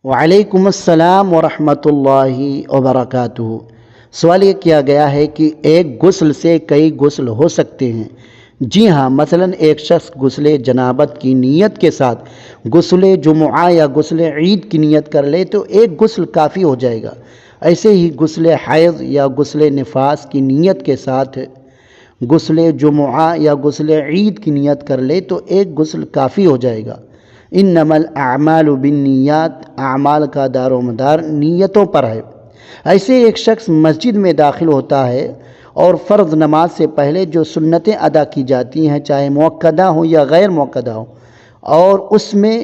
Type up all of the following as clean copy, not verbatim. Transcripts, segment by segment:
وعلیکم السلام ورحمۃ اللہ وبرکاتہ۔ سوال یہ کیا گیا ہے کہ ایک غسل سے کئی غسل ہو سکتے ہیں؟ جی ہاں، مثلاً ایک شخص غسل جنابت کی نیت کے ساتھ غسل جمعہ یا غسل عید کی نیت کر لے تو ایک غسل کافی ہو جائے گا۔ ایسے ہی غسل حیض یا غسل نفاس کی نیت کے ساتھ غسل جمعہ یا غسل عید کی نیت کر لے تو ایک غسل کافی ہو جائے گا۔ انما الاعمال بالنیات، اعمال کا دار و مدار نیتوں پر ہے۔ ایسے ایک شخص مسجد میں داخل ہوتا ہے اور فرض نماز سے پہلے جو سنتیں ادا کی جاتی ہیں، چاہے مؤکدہ ہوں یا غیر مؤکدہ ہوں، اور اس میں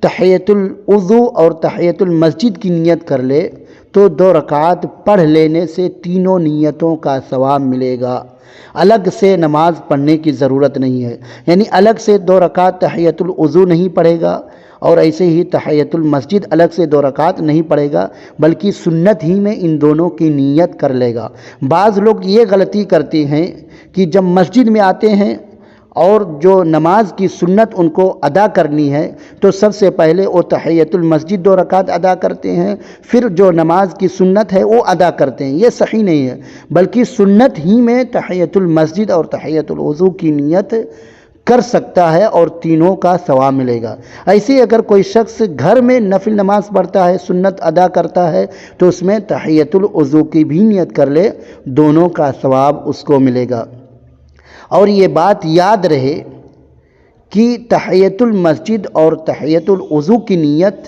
تحیۃ الوضو اور تحیۃ المسجد کی نیت کر لے تو 2 رکعات پڑھ لینے سے تینوں نیتوں کا ثواب ملے گا۔ الگ سے نماز پڑھنے کی ضرورت نہیں ہے، یعنی الگ سے 2 رکعات تحیۃ الوضو نہیں پڑھے گا اور ایسے ہی تحیۃ المسجد الگ سے 2 رکعات نہیں پڑھے گا، بلکہ سنت ہی میں ان دونوں کی نیت کر لے گا۔ بعض لوگ یہ غلطی کرتے ہیں کہ جب مسجد میں آتے ہیں اور جو نماز کی سنت ان کو ادا کرنی ہے تو سب سے پہلے وہ تحیۃ المسجد 2 رکعات ادا کرتے ہیں، پھر جو نماز کی سنت ہے وہ ادا کرتے ہیں۔ یہ صحیح نہیں ہے، بلکہ سنت ہی میں تحیۃ المسجد اور تحیۃ الوضو کی نیت کر سکتا ہے اور تینوں کا ثواب ملے گا۔ ایسے اگر کوئی شخص گھر میں نفل نماز پڑھتا ہے، سنت ادا کرتا ہے، تو اس میں تحیۃ الوضو کی بھی نیت کر لے، دونوں کا ثواب اس کو ملے گا۔ اور یہ بات یاد رہے کہ تحیۃ المسجد اور تحیۃ الوضو کی نیت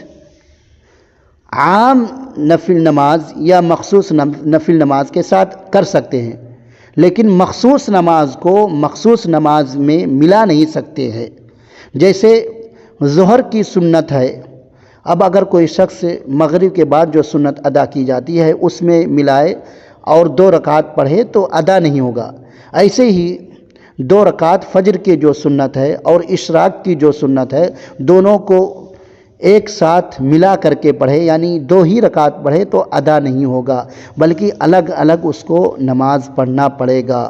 عام نفل نماز یا مخصوص نفل نماز کے ساتھ کر سکتے ہیں، لیکن مخصوص نماز کو مخصوص نماز میں ملا نہیں سکتے ہیں۔ جیسے ظہر کی سنت ہے، اب اگر کوئی شخص مغرب کے بعد جو سنت ادا کی جاتی ہے اس میں ملائے اور 2 رکعات پڑھے تو ادا نہیں ہوگا۔ ایسے ہی 2 رکعات فجر کی جو سنت ہے اور اشراق کی جو سنت ہے، دونوں کو ایک ساتھ ملا کر کے پڑھے، یعنی 2 ہی رکعات پڑھے تو ادا نہیں ہوگا، بلکہ الگ الگ اس کو نماز پڑھنا پڑے گا۔